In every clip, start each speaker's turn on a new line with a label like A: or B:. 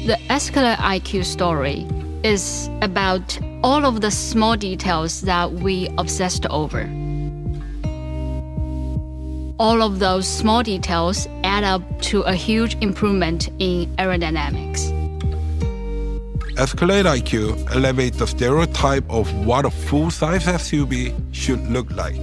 A: The Escalade IQ story is about all of the small details that we obsessed over. All of those small details add up to a huge improvement in aerodynamics.
B: Escalade IQ elevates the stereotype of what a full-size SUV should look like.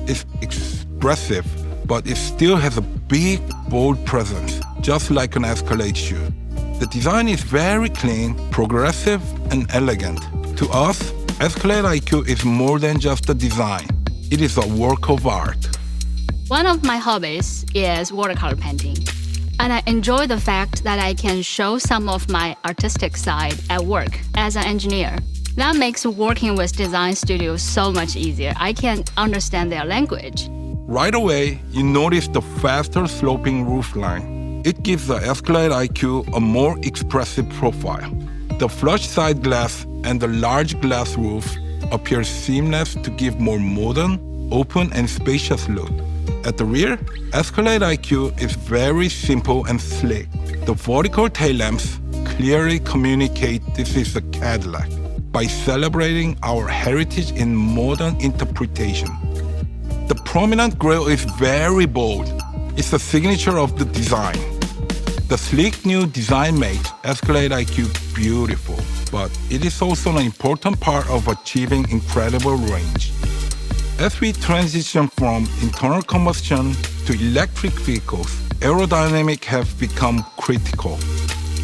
B: It's expressive, but it still has a big, bold presence, just like an Escalade should. The design is very clean, progressive, and elegant. To us, Escalade IQ is more than just a design. It is a work of art.
A: One of my hobbies is watercolor painting, and I enjoy the fact that I can show some of my artistic side at work as an engineer. That makes working with design studios so much easier. I can understand their language.
B: Right away, you notice the faster sloping roofline. It gives the Escalade IQ a more expressive profile. The flush side glass and the large glass roof appear seamless to give more modern, open, and spacious look. At the rear, Escalade IQ is very simple and sleek. The vertical tail lamps clearly communicate this is a Cadillac by celebrating our heritage in modern interpretation. The prominent grille is very bold. It's a signature of the design. The sleek new design makes Escalade IQ beautiful, but it is also an important part of achieving incredible range. As we transition from internal combustion to electric vehicles, aerodynamics have become critical.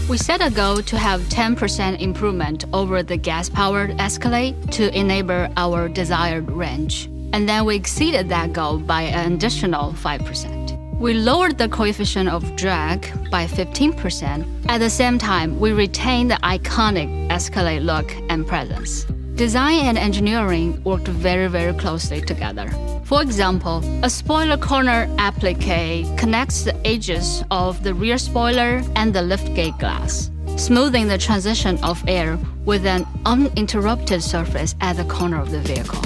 A: We set a goal to have 10% improvement over the gas-powered Escalade to enable our desired range. And then we exceeded that goal by an additional 5%. We lowered the coefficient of drag by 15%. At the same time, we retained the iconic Escalade look and presence. Design and engineering worked very, very closely together. For example, a spoiler corner applique connects the edges of the rear spoiler and the liftgate glass, smoothing the transition of air with an uninterrupted surface at the corner of the vehicle.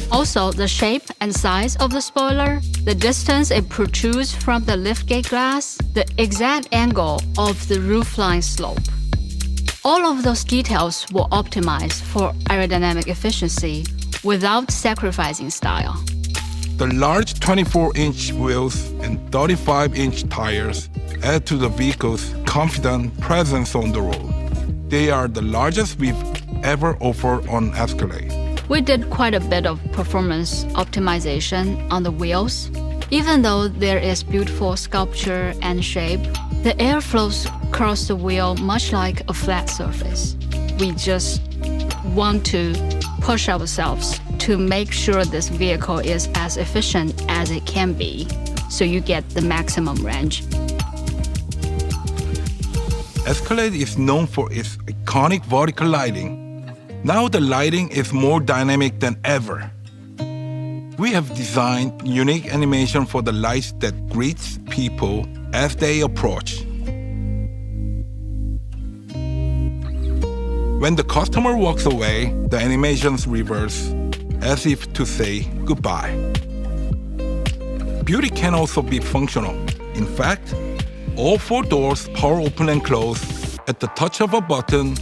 A: Also, the shape and size of the spoiler, the distance it protrudes from the liftgate glass, the exact angle of the roofline slope. All of those details were optimized for aerodynamic efficiency without sacrificing style.
B: The large 24-inch wheels and 35-inch tires add to the vehicle's confident presence on the road. They are the largest we've ever offered on Escalade.
A: We did quite a bit of performance optimization on the wheels. Even though there is beautiful sculpture and shape, the air flows across the wheel much like a flat surface. We just want to push ourselves to make sure this vehicle is as efficient as it can be, so you get the maximum range.
B: Escalade is known for its iconic vertical lighting. Now the lighting is more dynamic than ever. We have designed unique animation for the lights that greets people as they approach. When the customer walks away, the animations reverse, as if to say goodbye. Beauty can also be functional. In fact, all 4 doors power open and close at the touch of a button,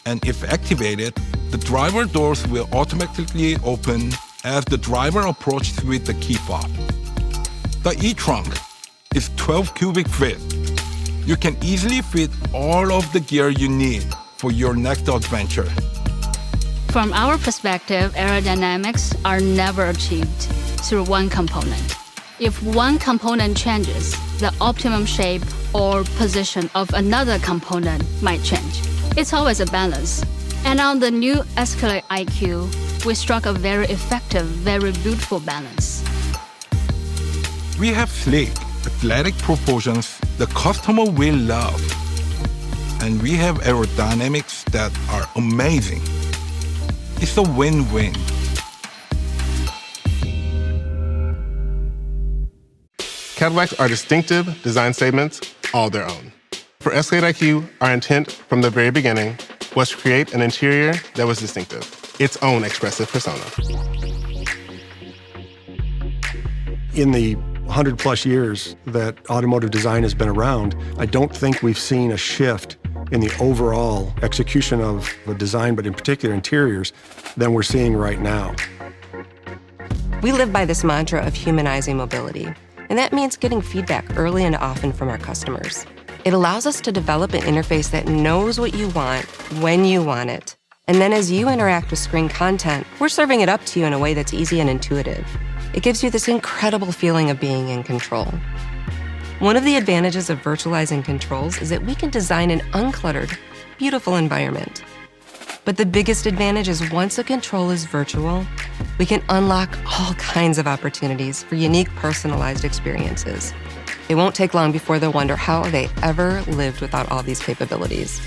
B: and if activated, the driver doors will automatically open as the driver approaches with the key fob. The e-trunk is 12 cubic feet. You can easily fit all of the gear you need for your next adventure.
A: From our perspective, aerodynamics are never achieved through one component. If one component changes, the optimum shape or position of another component might change. It's always a balance. And on the new Escalade IQ, we struck a very effective, very beautiful balance.
B: We have sleek, athletic proportions the customer will love. And we have aerodynamics that are amazing. It's a win-win.
C: Cadillacs are distinctive design statements all their own. For Escalade IQ, our intent from the very beginning was to create an interior that was distinctive, its own expressive persona.
D: In the 100-plus years that automotive design has been around, I don't think we've seen a shift in the overall execution of the design, but in particular interiors, than we're seeing right now.
E: We live by this mantra of humanizing mobility, and that means getting feedback early and often from our customers. It allows us to develop an interface that knows what you want, when you want it. And then as you interact with screen content, we're serving it up to you in a way that's easy and intuitive. It gives you this incredible feeling of being in control. One of the advantages of virtualizing controls is that we can design an uncluttered, beautiful environment. But the biggest advantage is once a control is virtual, we can unlock all kinds of opportunities for unique, personalized experiences. It won't take long before they'll wonder how they ever lived without all these capabilities.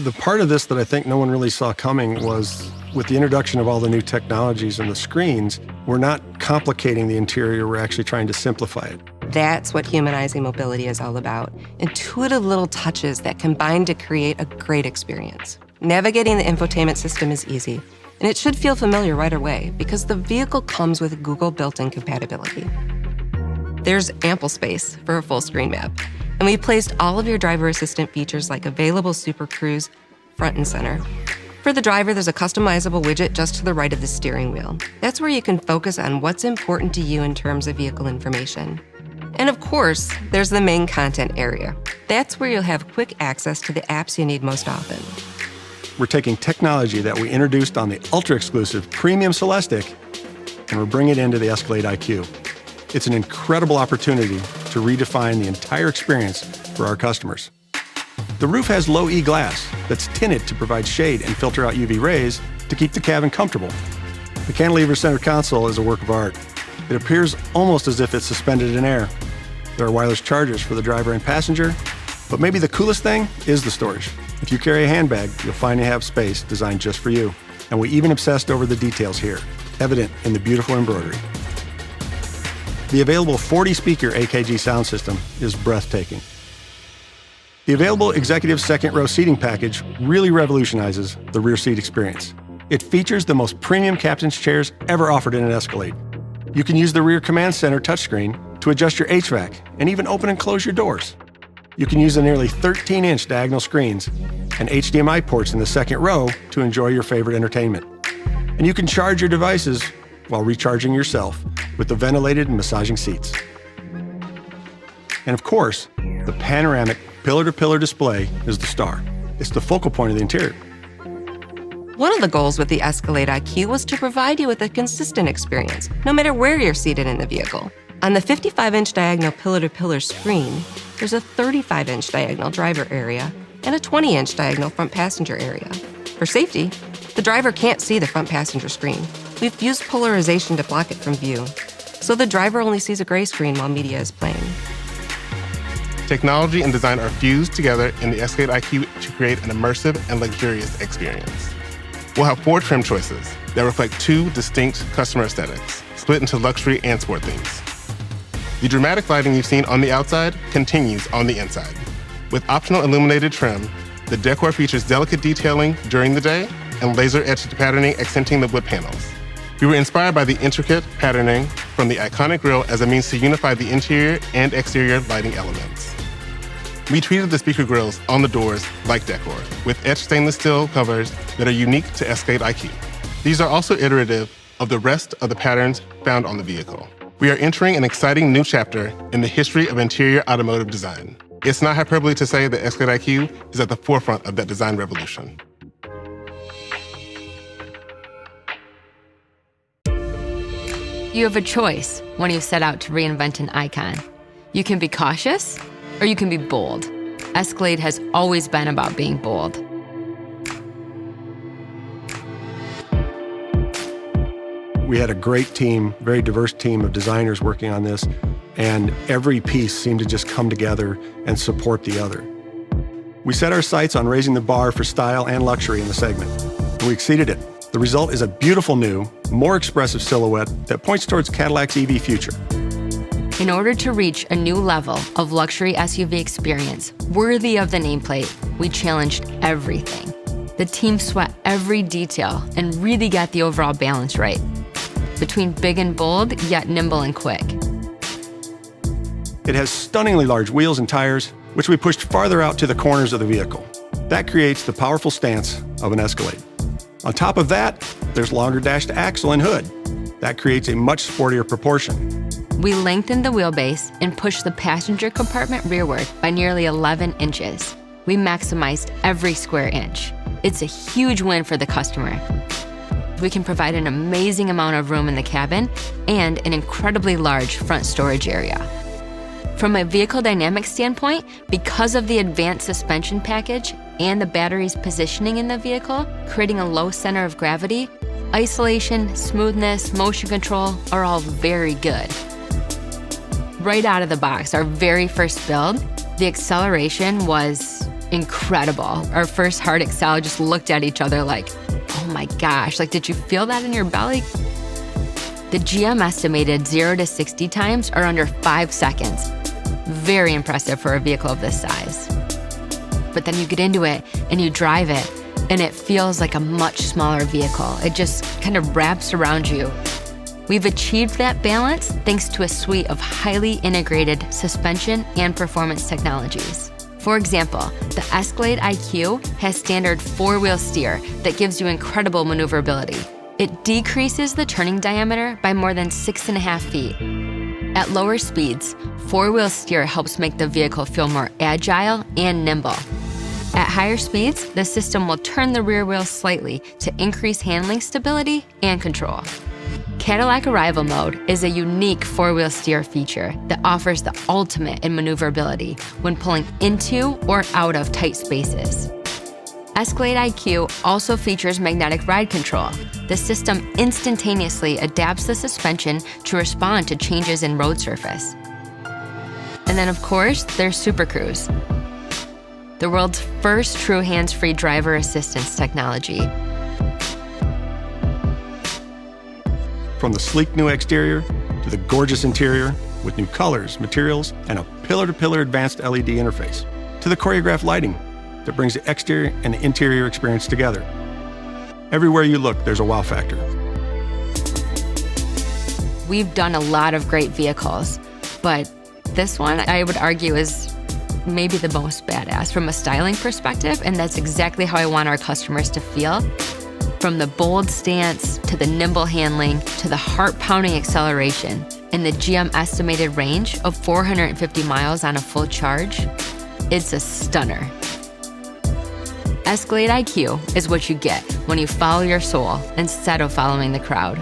D: The part of this that I think no one really saw coming was with the introduction of all the new technologies and the screens, we're not complicating the interior, we're actually trying to simplify it.
E: That's what humanizing mobility is all about. Intuitive little touches that combine to create a great experience. Navigating the infotainment system is easy, and it should feel familiar right away because the vehicle comes with Google built-in compatibility. There's ample space for a full screen map, and we placed all of your driver assistant features like available Super Cruise front and center. For the driver, there's a customizable widget just to the right of the steering wheel. That's where you can focus on what's important to you in terms of vehicle information. And of course, there's the main content area. That's where you'll have quick access to the apps you need most often.
D: We're taking technology that we introduced on the ultra-exclusive premium Celestiq, and we're bringing it into the Escalade IQ. It's an incredible opportunity to redefine the entire experience for our customers. The roof has low E glass that's tinted to provide shade and filter out UV rays to keep the cabin comfortable. The cantilever center console is a work of art. It appears almost as if it's suspended in air. There are wireless chargers for the driver and passenger, but maybe the coolest thing is the storage. If you carry a handbag, you'll find you have space designed just for you. And we even obsessed over the details here, evident in the beautiful embroidery. The available 40-speaker AKG sound system is breathtaking. The available executive second-row seating package really revolutionizes the rear seat experience. It features the most premium captain's chairs ever offered in an Escalade. You can use the rear command center touchscreen to adjust your HVAC and even open and close your doors. You can use the nearly 13-inch diagonal screens and HDMI ports in the second row to enjoy your favorite entertainment. And you can charge your devices while recharging yourself with the ventilated and massaging seats. And of course, the panoramic pillar-to-pillar display is the star. It's the focal point of the interior.
E: One of the goals with the Escalade IQ was to provide you with a consistent experience, no matter where you're seated in the vehicle. On the 55-inch diagonal pillar-to-pillar screen, there's a 35-inch diagonal driver area and a 20-inch diagonal front passenger area. For safety, the driver can't see the front passenger screen. We've used polarization to block it from view, so the driver only sees a gray screen while media is playing.
C: Technology and design are fused together in the Escalade IQ to create an immersive and luxurious experience. We'll have 4 trim choices that reflect 2 distinct customer aesthetics, split into luxury and sport themes. The dramatic lighting you've seen on the outside continues on the inside. With optional illuminated trim, the decor features delicate detailing during the day and laser-etched patterning accenting the wood panels. We were inspired by the intricate patterning from the iconic grille as a means to unify the interior and exterior lighting elements. We treated the speaker grilles on the doors like decor, with etched stainless steel covers that are unique to Escalade IQ. These are also iterative of the rest of the patterns found on the vehicle. We are entering an exciting new chapter in the history of interior automotive design. It's not hyperbole to say that Escalade IQ is at the forefront of that design revolution.
F: You have a choice when you set out to reinvent an icon. You can be cautious, or you can be bold. Escalade has always been about being bold.
D: We had a great team, very diverse team of designers working on this, and every piece seemed to just come together and support the other. We set our sights on raising the bar for style and luxury in the segment, and we exceeded it. The result is a beautiful new, more expressive silhouette that points towards Cadillac's EV future.
F: In order to reach a new level of luxury SUV experience worthy of the nameplate, we challenged everything. The team sweat every detail and really got the overall balance right, between big and bold, yet nimble and quick.
D: It has stunningly large wheels and tires, which we pushed farther out to the corners of the vehicle. That creates the powerful stance of an Escalade. On top of that, there's longer dashed axle and hood. That creates a much sportier proportion.
F: We lengthened the wheelbase and pushed the passenger compartment rearward by nearly 11 inches. We maximized every square inch. It's a huge win for the customer. We can provide an amazing amount of room in the cabin and an incredibly large front storage area. From a vehicle dynamics standpoint, because of the advanced suspension package and the battery's positioning in the vehicle, creating a low center of gravity, isolation, smoothness, motion control are all very good. Right out of the box, our very first build, the acceleration was incredible. Our first hard accel just looked at each other like, oh my gosh, like, did you feel that in your belly? The GM estimated 0 to 60 times are under 5 seconds. Very impressive for a vehicle of this size. But then you get into it and you drive it, and it feels like a much smaller vehicle. It just kind of wraps around you. We've achieved that balance thanks to a suite of highly integrated suspension and performance technologies. For example, the Escalade IQ has standard 4-wheel steer that gives you incredible maneuverability. It decreases the turning diameter by more than 6.5 feet. At lower speeds, 4-wheel steer helps make the vehicle feel more agile and nimble. At higher speeds, the system will turn the rear wheel slightly to increase handling stability and control. Cadillac Arrival Mode is a unique 4-wheel steer feature that offers the ultimate in maneuverability when pulling into or out of tight spaces. Escalade IQ also features magnetic ride control. The system instantaneously adapts the suspension to respond to changes in road surface. And then, of course, there's Super Cruise, the world's first true hands-free driver assistance technology.
D: From the sleek new exterior to the gorgeous interior with new colors, materials, and a pillar-to-pillar advanced LED interface, to the choreographed lighting that brings the exterior and the interior experience together. Everywhere you look, there's a wow factor.
F: We've done a lot of great vehicles, but this one, I would argue, is maybe the most badass from a styling perspective, and that's exactly how I want our customers to feel. From the bold stance, to the nimble handling, to the heart-pounding acceleration, and the GM estimated range of 450 miles on a full charge, it's a stunner. Escalade IQ is what you get when you follow your soul instead of following the crowd.